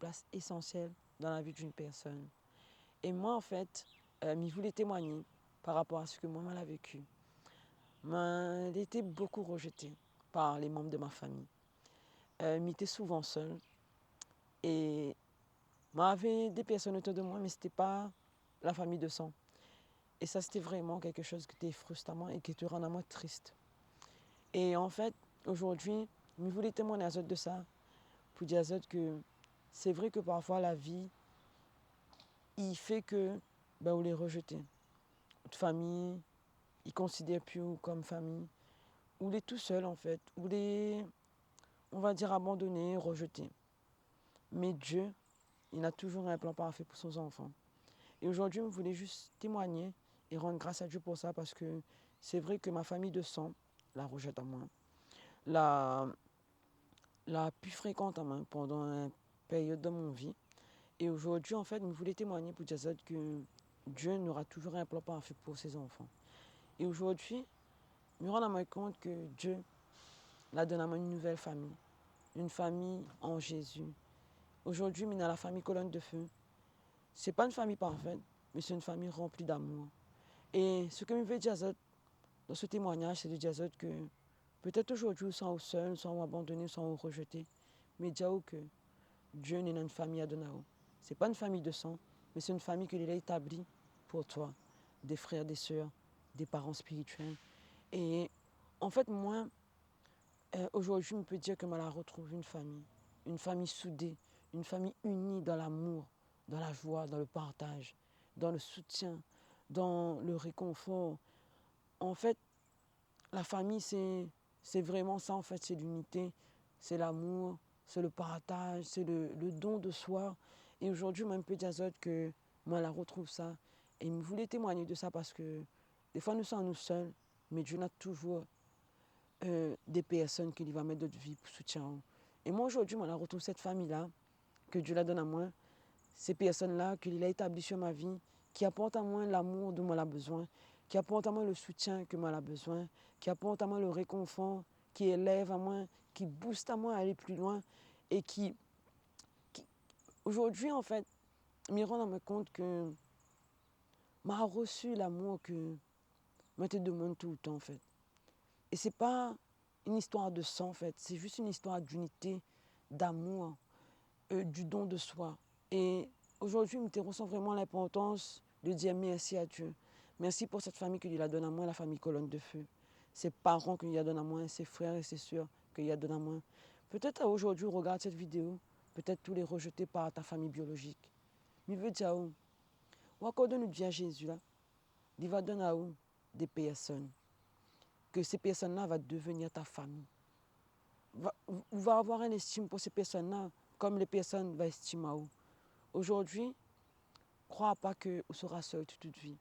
place essentielle dans la vie d'une personne. Et moi, en fait, je voulais témoigner par rapport à ce que moi, j'ai vécu. J'ai été beaucoup rejetée par les membres de ma famille. J'étais souvent seule. Et j'avais des personnes autour de moi, mais ce n'était pas la famille de sang. Et ça, c'était vraiment quelque chose qui était frustrant et qui te rendait moi triste. Et en fait, aujourd'hui, je voulais témoigner à de ça pour dire à que c'est vrai que parfois la vie, il fait que on les rejeter. Notre famille, ils ne considèrent plus comme famille. Ou les tout seuls en fait. Ou les, on va dire, abandonnés, rejetés. Mais Dieu, il a toujours un plan parfait pour son enfant. Et aujourd'hui, je voulais juste témoigner et rendre grâce à Dieu pour ça parce que c'est vrai que ma famille de sang la rejette à moi. La plus fréquente à moi pendant une période de mon vie. Et aujourd'hui, en fait, je voulais témoigner pour dire que Dieu n'aura toujours un plan parfait pour ses enfants. Et aujourd'hui, je me rends compte que Dieu l'a donné à moi une nouvelle famille. Une famille en Jésus. Aujourd'hui, je suis dans la famille Colonne de Feu. Ce n'est pas une famille parfaite, mais c'est une famille remplie d'amour. Et ce que je veux dire dans ce témoignage, c'est de dire que peut-être aujourd'hui, ils sont seuls, ils sont abandonnés, ils sont rejetés. Mais dire que Dieu n'est pas une famille à donner. Ce n'est pas une famille de sang, mais c'est une famille qu'il a établie pour toi. Des frères, des sœurs, des parents spirituels. Et en fait, moi, aujourd'hui, je peux dire que je retrouve une famille soudée, une famille unie dans l'amour, dans la joie, dans le partage, dans le soutien, dans le réconfort. En fait, la famille, c'est vraiment ça, en fait, c'est l'unité, c'est l'amour, c'est le partage, c'est le don de soi. Et aujourd'hui, moi, je peux dire que moi, je retrouve ça. Et je voulais témoigner de ça parce que des fois, nous sommes nous seuls, mais Dieu a toujours des personnes qui va mettre notre vie pour soutien. Et moi, aujourd'hui, je retrouve cette famille-là, que Dieu la donne à moi, ces personnes-là qu'il a établies sur ma vie, qui apportent à moi l'amour dont moi j'ai besoin, qui apportent à moi le soutien que moi j'ai besoin, qui apportent à moi le réconfort, qui élève à moi, qui booste à moi à aller plus loin et qui aujourd'hui, en fait, me rend compte que m'a reçu l'amour que moi te demande tout le temps, en fait. Et c'est pas une histoire de sang, en fait, c'est juste une histoire d'unité, d'amour, du don de soi. Et aujourd'hui, je me ressens vraiment l'importance de dire merci à Dieu. Merci pour cette famille qu'il a donnée à moi, la famille Colonne de Feu. Ses parents qu'il a donné à moi, ses frères et ses sœurs qu'il a donné à moi. Peut-être aujourd'hui, regarde cette vidéo, peut-être tous les rejetés par ta famille biologique. Mais je veux dire, ou accorde notre vie à Jésus, là, il va donner à vous des personnes. Que ces personnes-là vont devenir ta famille. Vous va avoir une estime pour ces personnes-là, comme les personnes vont estimer à vous. Aujourd'hui, crois pas que vous serez seul toute votre vie.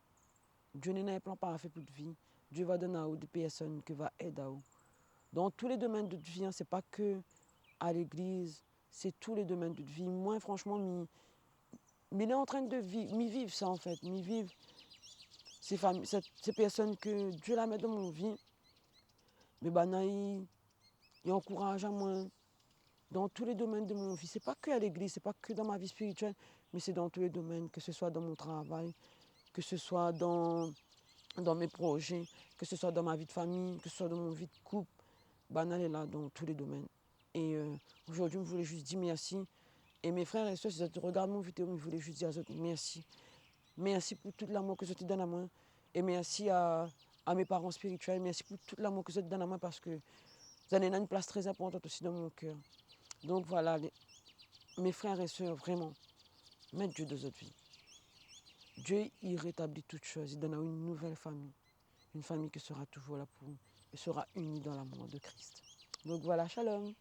Dieu n'a un plan parfait pour votre vie. Dieu va donner à vous des personnes qui vont aider à vous. Dans tous les domaines de votre vie, ce n'est pas que à l'église, c'est tous les domaines de votre vie. Moi, franchement, il est en train de vivre ça en fait. Vivre ces personnes que Dieu la met dans mon vie. Mais il encourage à moi dans tous les domaines de mon vie. Ce n'est pas que à l'église, ce n'est pas que dans ma vie spirituelle, mais c'est dans tous les domaines, que ce soit dans mon travail, que ce soit dans mes projets, que ce soit dans ma vie de famille, que ce soit dans mon vie de couple. Elle est là dans tous les domaines. Et aujourd'hui, je voulais juste dire merci. Et mes frères et soeurs, si tu regardes mon vidéo, je voulais juste dire merci. Merci pour tout l'amour que je te donne à moi. Et merci à mes parents spirituels. Merci pour tout l'amour que je te donne à moi parce que vous avez une place très importante aussi dans mon cœur. Donc voilà, mes frères et sœurs, vraiment, mettre Dieu dans votre vie. Dieu, il rétablit toutes choses. Il donne à vous une nouvelle famille. Une famille qui sera toujours là pour vous et sera unie dans l'amour de Christ. Donc voilà, shalom.